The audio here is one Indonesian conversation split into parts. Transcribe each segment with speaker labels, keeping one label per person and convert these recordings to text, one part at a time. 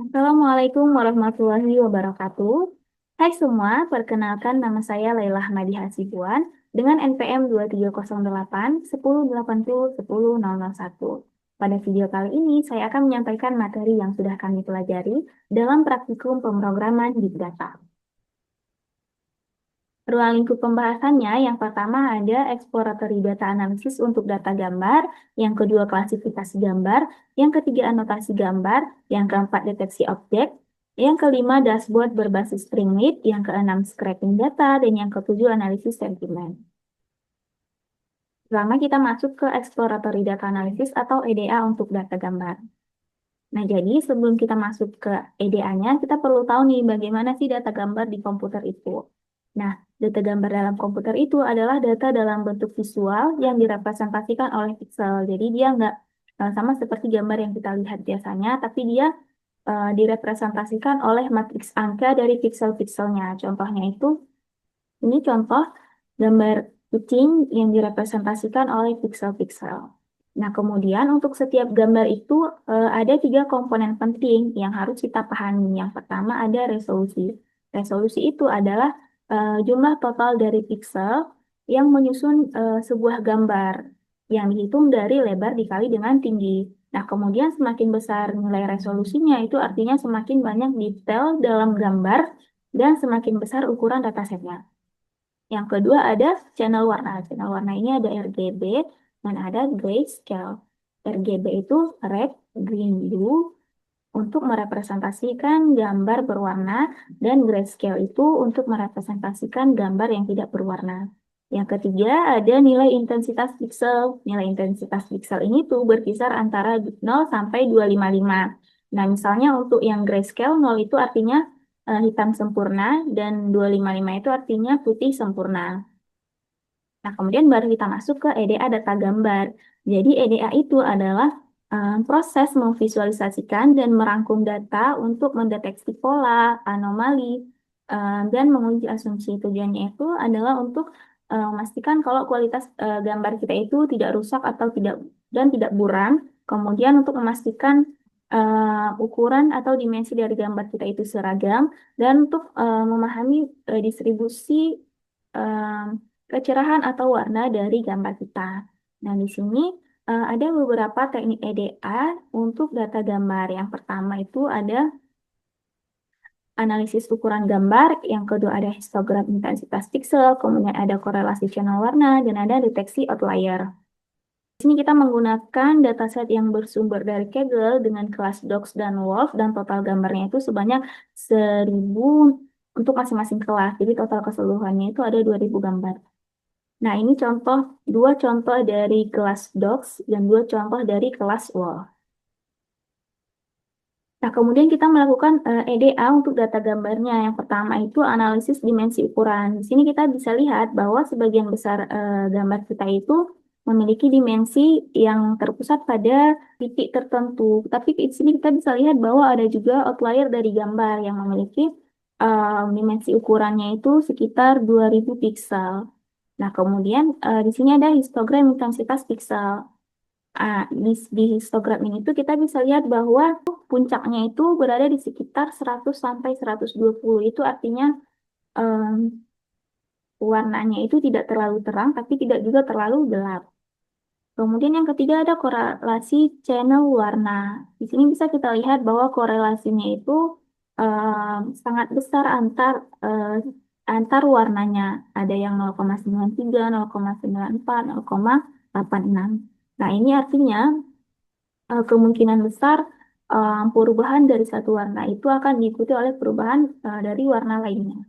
Speaker 1: Assalamualaikum warahmatullahi wabarakatuh. Hai semua, perkenalkan nama saya Laila Hamadi Hasibuan dengan NPM 2308 1080 1001. Pada video kali ini, saya akan menyampaikan materi yang sudah kami pelajari dalam praktikum pemrograman Big Data. Ruang lingkup pembahasannya, yang pertama ada exploratory data analysis untuk data gambar, yang kedua klasifikasi gambar, yang ketiga anotasi gambar, yang keempat deteksi objek, yang kelima dashboard berbasis Streamlit, yang keenam scraping data, dan yang ketujuh analisis sentimen. Pertama kita masuk ke exploratory data analysis atau EDA untuk data gambar. Nah, jadi sebelum kita masuk ke EDA-nya, kita perlu tahu nih bagaimana sih data gambar di komputer itu. Nah, data gambar dalam komputer itu adalah data dalam bentuk visual yang direpresentasikan oleh pixel. Jadi dia nggak sama seperti gambar yang kita lihat biasanya, tapi dia direpresentasikan oleh matriks angka dari pixel-pixelnya. Contohnya itu, ini contoh gambar kucing yang direpresentasikan oleh pixel-pixel. Nah, kemudian untuk setiap gambar itu ada 3 komponen penting yang harus kita pahami. Yang pertama ada resolusi. Resolusi itu adalah jumlah total dari pixel yang menyusun sebuah gambar yang dihitung dari lebar dikali dengan tinggi. Nah, kemudian semakin besar nilai resolusinya itu artinya semakin banyak detail dalam gambar dan semakin besar ukuran datasetnya. Yang kedua ada channel warna. Channel warna ini ada RGB dan ada grayscale. RGB itu red, green, blue untuk merepresentasikan gambar berwarna dan grayscale itu untuk merepresentasikan gambar yang tidak berwarna. Yang ketiga ada nilai intensitas pixel. Nilai intensitas pixel ini tuh berkisar antara 0 sampai 255. Nah, misalnya untuk yang grayscale 0 itu artinya hitam sempurna dan 255 itu artinya putih sempurna. Nah, kemudian baru kita masuk ke EDA data gambar. Jadi EDA itu adalah proses memvisualisasikan dan merangkum data untuk mendeteksi pola, anomali, dan menguji asumsi. Tujuannya itu adalah untuk memastikan kalau kualitas gambar kita itu tidak rusak atau tidak buram. Kemudian untuk memastikan ukuran atau dimensi dari gambar kita itu seragam dan untuk memahami distribusi kecerahan atau warna dari gambar kita. Nah, di sini ada beberapa teknik EDA untuk data gambar. Yang pertama itu ada analisis ukuran gambar, yang kedua ada histogram intensitas pixel, kemudian ada korelasi channel warna, dan ada deteksi outlier. Di sini kita menggunakan dataset yang bersumber dari Kaggle dengan kelas Docs dan Wolf, dan total gambarnya itu sebanyak 1000 untuk masing-masing kelas. Jadi total keseluruhannya itu ada 2000 gambar. Nah, ini dua contoh dari kelas Docs dan dua contoh dari kelas Wolf. Nah, kemudian kita melakukan EDA untuk data gambarnya. Yang pertama itu analisis dimensi ukuran. Di sini kita bisa lihat bahwa sebagian besar gambar kita itu memiliki dimensi yang terpusat pada titik tertentu. Tapi di sini kita bisa lihat bahwa ada juga outlier dari gambar yang memiliki dimensi ukurannya itu sekitar 2000 piksel. Nah, kemudian di sini ada histogram intensitas piksel. Di histogram ini tuh kita bisa lihat bahwa puncaknya itu berada di sekitar 100 sampai 120. Itu artinya em, warnanya itu tidak terlalu terang, tapi tidak juga terlalu gelap. Kemudian yang ketiga ada korelasi channel warna. Di sini bisa kita lihat bahwa korelasinya itu sangat besar antar warnanya. Ada yang 0,93, 0,94, 0,86. Nah, ini artinya kemungkinan besar perubahan dari satu warna itu akan diikuti oleh perubahan dari warna lainnya.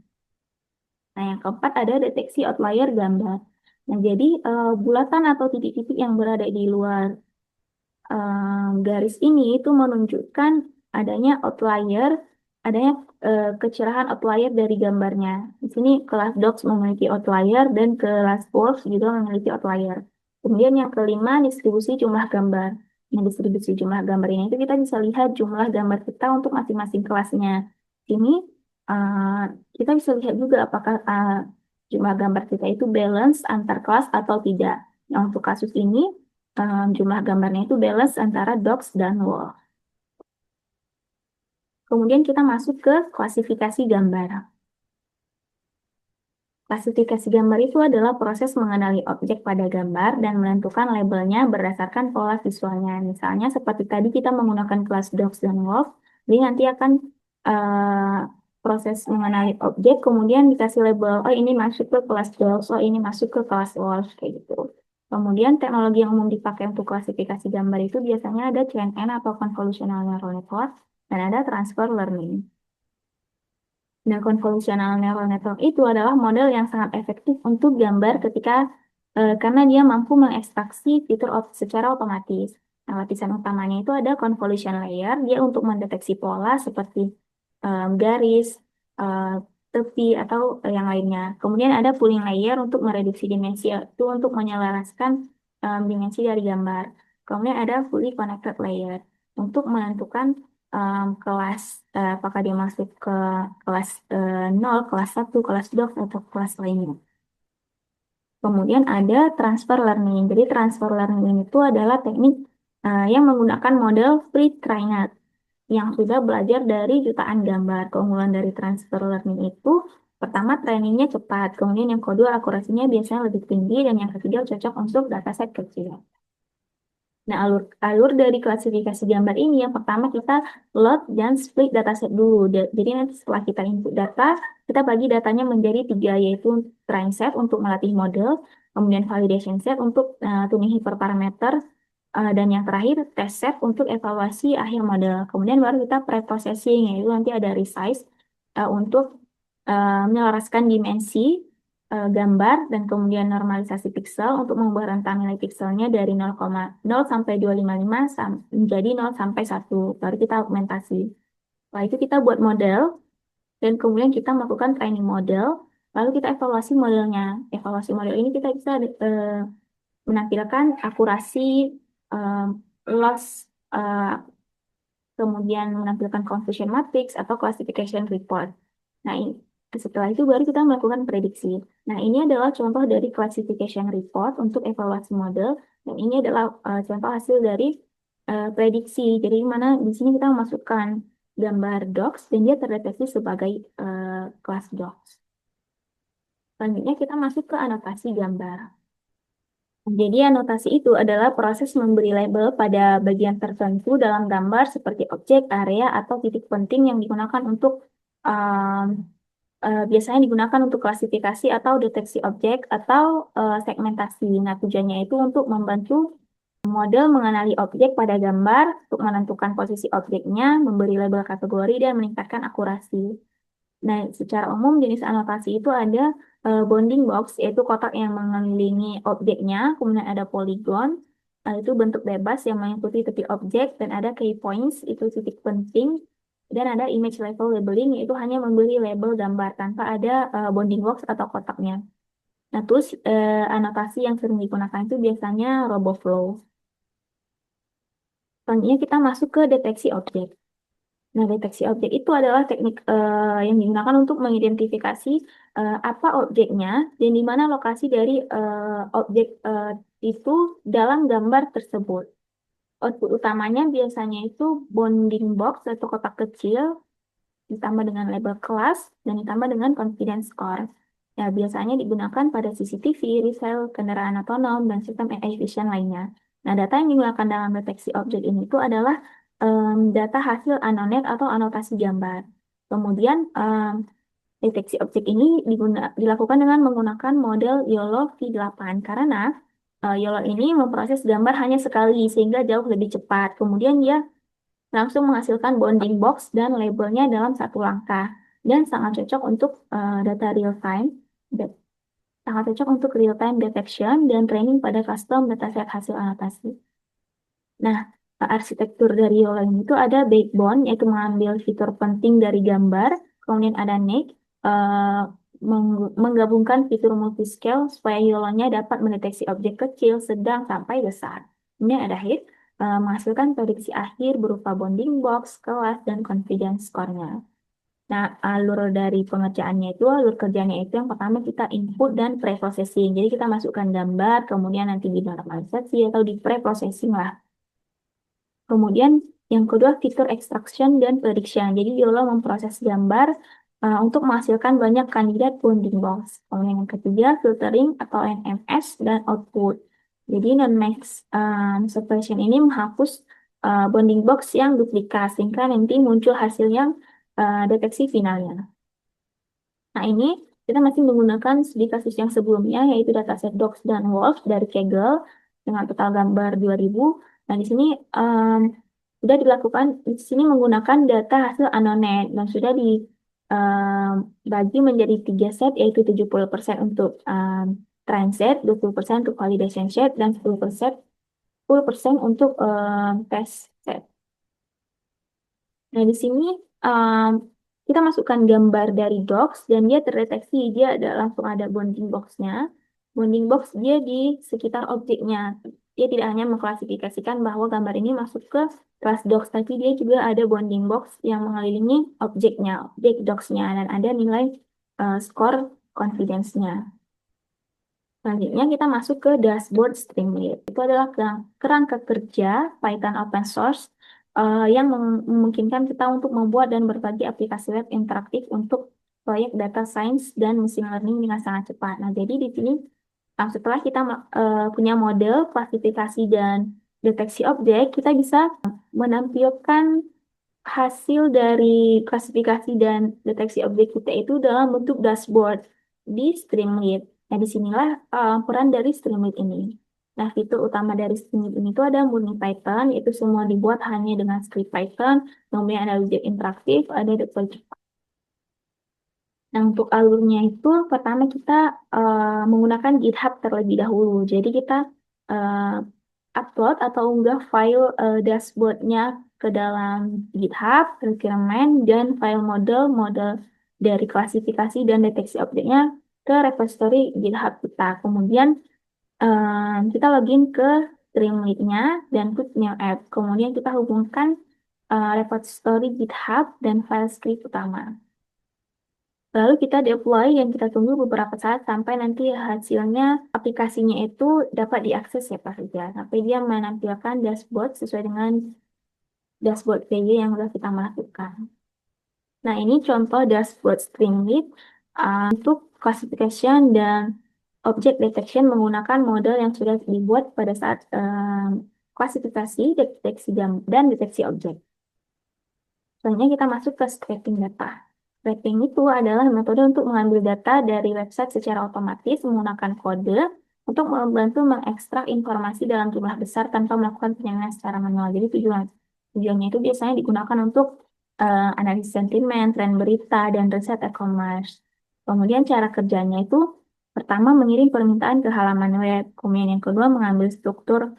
Speaker 1: Nah, yang keempat ada deteksi outlier gambar. Nah, jadi bulatan atau titik-titik yang berada di luar garis ini itu menunjukkan adanya outlier, adanya kecerahan outlier dari gambarnya. Di sini kelas Docs memiliki outlier dan kelas Wolf juga memiliki outlier. Kemudian yang kelima, distribusi jumlah gambar. Nah, distribusi jumlah gambar ini itu kita bisa lihat jumlah gambar kita untuk masing-masing kelasnya. Sini uh, kita bisa lihat juga apakah jumlah gambar kita itu balance antar kelas atau tidak. Nah, untuk kasus ini jumlah gambarnya itu balance antara Docs dan Wolf. Kemudian kita masuk ke klasifikasi gambar. Klasifikasi gambar itu adalah proses mengenali objek pada gambar dan menentukan labelnya berdasarkan pola visualnya. Misalnya seperti tadi kita menggunakan kelas dogs dan wolf, jadi nanti akan proses mengenali objek, kemudian dikasih label, oh ini masuk ke kelas dogs, oh ini masuk ke kelas wolf, kayak gitu. Kemudian teknologi yang umum dipakai untuk klasifikasi gambar itu biasanya ada CNN atau Convolutional Neural Network, dan ada Transfer Learning. Nah, convolutional neural network itu adalah model yang sangat efektif untuk gambar karena dia mampu mengekstraksi fitur secara otomatis. Nah, lapisan utamanya itu ada convolution layer, dia untuk mendeteksi pola seperti garis, eh, tepi, atau yang lainnya. Kemudian ada pooling layer untuk mereduksi dimensi, itu untuk menyelaraskan dimensi dari gambar. Kemudian ada fully connected layer untuk menentukan kelas, apakah dia masuk ke kelas 0, kelas 1, kelas 2, atau kelas lainnya. Kemudian ada transfer learning. Jadi transfer learning itu adalah teknik yang menggunakan model pre-trained yang sudah belajar dari jutaan gambar. Keunggulan dari transfer learning itu pertama trainingnya cepat, kemudian yang kedua akurasinya biasanya lebih tinggi, dan yang ketiga cocok untuk dataset kecil. Nah, alur dari klasifikasi gambar ini yang pertama kita load dan split dataset dulu. Jadi nanti setelah kita input data, kita bagi datanya menjadi 3, yaitu train set untuk melatih model, kemudian validation set untuk tuning hyperparameter, dan yang terakhir test set untuk evaluasi akhir model. Kemudian baru kita pre-processing, yaitu nanti ada resize untuk menyelaraskan dimensi gambar dan kemudian normalisasi pixel untuk mengubah rentang nilai pixelnya dari 0,0 sampai 255 menjadi 0 sampai 1. Baru kita augmentasi. Setelah itu kita buat model dan kemudian kita melakukan training model. Lalu kita evaluasi modelnya. Evaluasi model ini kita bisa menampilkan akurasi, eh, loss, kemudian menampilkan confusion matrix atau classification report. Nah, setelah itu baru kita melakukan prediksi. Nah, ini adalah contoh dari classification report untuk evaluasi model, dan ini adalah contoh hasil dari prediksi. Jadi, mana di sini kita memasukkan gambar dogs dan dia terdeteksi sebagai kelas dogs. Selanjutnya kita masuk ke anotasi gambar. Jadi anotasi itu adalah proses memberi label pada bagian tertentu dalam gambar seperti objek, area, atau titik penting yang digunakan untuk biasanya digunakan untuk klasifikasi atau deteksi objek atau segmentasi. Nah, tujuannya itu untuk membantu model mengenali objek pada gambar, untuk menentukan posisi objeknya, memberi label kategori, dan meningkatkan akurasi. Nah, secara umum jenis anotasi itu ada bounding box, yaitu kotak yang mengelilingi objeknya, kemudian ada polygon, itu bentuk bebas yang mengikuti tepi objek, dan ada key points, itu titik penting, dan ada image level labeling, yaitu hanya memberi label gambar tanpa ada bounding box atau kotaknya. Nah, terus anotasi yang sering digunakan itu biasanya RoboFlow. Selanjutnya kita masuk ke deteksi objek. Nah, deteksi objek itu adalah teknik yang digunakan untuk mengidentifikasi apa objeknya dan di mana lokasi dari objek itu dalam gambar tersebut. Output utamanya biasanya itu bounding box atau kotak kecil ditambah dengan label kelas dan ditambah dengan confidence score. Ya, biasanya digunakan pada CCTV, resale, kendaraan otonom, dan sistem AI vision lainnya. Nah, data yang digunakan dalam deteksi objek ini itu adalah data hasil anonet atau anotasi gambar. Kemudian deteksi objek ini dilakukan dengan menggunakan model YOLO V8 karena YOLO ini memproses gambar hanya sekali sehingga jauh lebih cepat. Kemudian dia langsung menghasilkan bounding box dan labelnya dalam satu langkah dan sangat cocok untuk data real time, sangat cocok untuk real time detection dan training pada custom dataset hasil anotasi. Nah, arsitektur dari YOLO ini itu ada backbone, yaitu mengambil fitur penting dari gambar, kemudian ada neck, menggabungkan fitur multiscale supaya YOLO-nya dapat mendeteksi objek kecil, sedang, sampai besar. Kemudian ada head, menghasilkan prediksi akhir berupa bounding box, kelas, dan confidence score-nya. Nah, alur dari pengerjaannya itu, alur kerjanya itu yang pertama kita input dan pre-processing. Jadi kita masukkan gambar, kemudian nanti dinormalisasi atau di pre-processing lah. Kemudian Yang kedua, fitur extraction dan prediction. Jadi diolah memproses gambar untuk menghasilkan banyak kandidat bounding box. Kemudian yang ketiga, filtering atau NMS dan output. Jadi non-max separation ini menghapus bounding box yang duplikat sehingga nanti muncul hasil yang deteksi finalnya. Nah, ini kita masih menggunakan studi kasus yang sebelumnya, yaitu dataset Docs dan Wolf dari Kaggle dengan total gambar 2000. Nah, di sini sudah dilakukan, di sini menggunakan data hasil Anonet dan sudah dibagi menjadi 3 set, yaitu 70% untuk trend set, 20% untuk validation set, dan 10% untuk test set. Nah, di sini um, kita masukkan gambar dari docs dan dia terdeteksi dia langsung ada bounding box-nya. Bounding box dia di sekitar objeknya. Dia tidak hanya mengklasifikasikan bahwa gambar ini masuk ke kelas docs, tapi dia juga ada bounding box yang mengelilingi objeknya, objek docs-nya, dan ada nilai skor confidence-nya. Selanjutnya kita masuk ke dashboard Streamlit. Itu adalah kerangka kerja Python open source yang memungkinkan kita untuk membuat dan berbagi aplikasi web interaktif untuk proyek data science dan machine learning dengan sangat cepat. Nah, jadi di sini setelah kita punya model klasifikasi dan deteksi objek, kita bisa menampilkan hasil dari klasifikasi dan deteksi objek kita itu dalam bentuk dashboard di Streamlit. Nah, disinilah peran dari Streamlit ini. Nah, fitur utama dari Streamlit ini itu ada murni Python, itu semua dibuat hanya dengan script Python, kemudian ada widget interaktif, ada deploy cepat. Nah, untuk alurnya itu pertama kita menggunakan GitHub terlebih dahulu. Jadi kita upload atau unggah file dashboardnya ke dalam GitHub, requirement, dan file model dari klasifikasi dan deteksi objeknya ke repository GitHub kita. Kemudian kita login ke Streamlit-nya dan put new app. Kemudian kita hubungkan repository GitHub dan file script utama. Lalu kita deploy dan kita tunggu beberapa saat sampai nanti hasilnya aplikasinya itu dapat diakses siapa saja. Sampai dia menampilkan dashboard sesuai dengan dashboard PY yang sudah kita masukkan. Nah, ini contoh dashboard Streamlit untuk classification dan object detection menggunakan model yang sudah dibuat pada saat klasifikasi, deteksi dan deteksi objek. Selanjutnya kita masuk ke scraping data. Scraping itu adalah metode untuk mengambil data dari website secara otomatis menggunakan kode untuk membantu mengekstrak informasi dalam jumlah besar tanpa melakukan penyaringan secara manual. Jadi tujuannya itu biasanya digunakan untuk analisis sentimen, tren berita, dan riset e-commerce. Kemudian cara kerjanya itu pertama mengirim permintaan ke halaman web, kemudian yang kedua mengambil struktur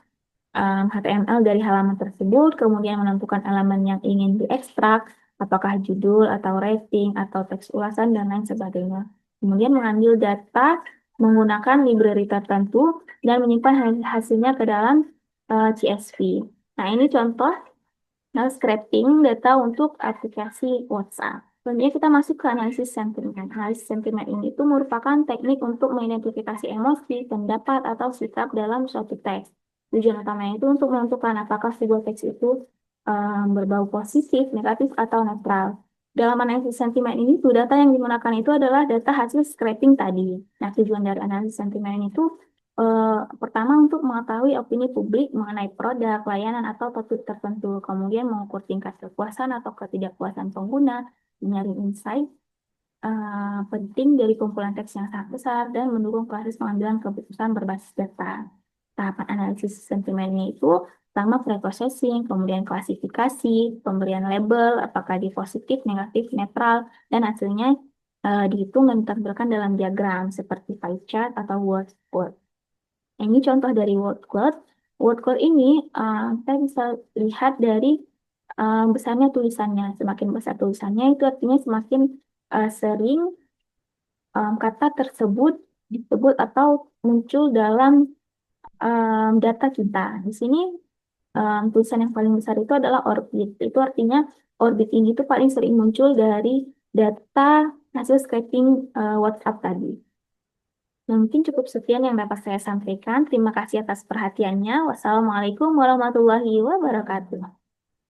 Speaker 1: HTML dari halaman tersebut, kemudian menentukan elemen yang ingin diekstrak, apakah judul atau rating atau teks ulasan dan lain sebagainya. Kemudian mengambil data menggunakan library tertentu dan menyimpan hasilnya ke dalam CSV. Nah, ini contoh scraping data untuk aplikasi WhatsApp. Selanjutnya kita masuk ke analisis sentimen. Analisis sentimen ini itu merupakan teknik untuk mengidentifikasi emosi, pendapat, atau sikap dalam suatu teks. Tujuan utamanya itu untuk menentukan apakah sebuah teks itu berbau positif, negatif, atau netral. Dalam analisis sentimen ini, tuh data yang digunakan itu adalah data hasil scraping tadi. Nah, tujuan dari analisis sentimen itu pertama untuk mengetahui opini publik mengenai produk, layanan, atau topik tertentu. Kemudian mengukur tingkat kepuasan atau ketidakpuasan pengguna, menyaring insight penting dari kumpulan teks yang sangat besar, dan mendukung proses pengambilan keputusan berbasis data. Tahapan analisis sentimennya itu pertama pre-processing, kemudian klasifikasi, pemberian label, apakah dia positif, negatif, netral, dan hasilnya dihitung dan ditampilkan dalam diagram seperti pie chart atau word cloud. Ini contoh dari word cloud. Word cloud ini kita bisa lihat dari besarnya tulisannya. Semakin besar tulisannya itu artinya semakin sering kata tersebut disebut atau muncul dalam data kita. Di sini tulisan yang paling besar itu adalah orbit. Itu artinya orbit ini tuh paling sering muncul dari data hasil scraping WhatsApp tadi. Nah, mungkin cukup sekian yang dapat saya sampaikan. Terima kasih atas perhatiannya. Wassalamualaikum warahmatullahi wabarakatuh.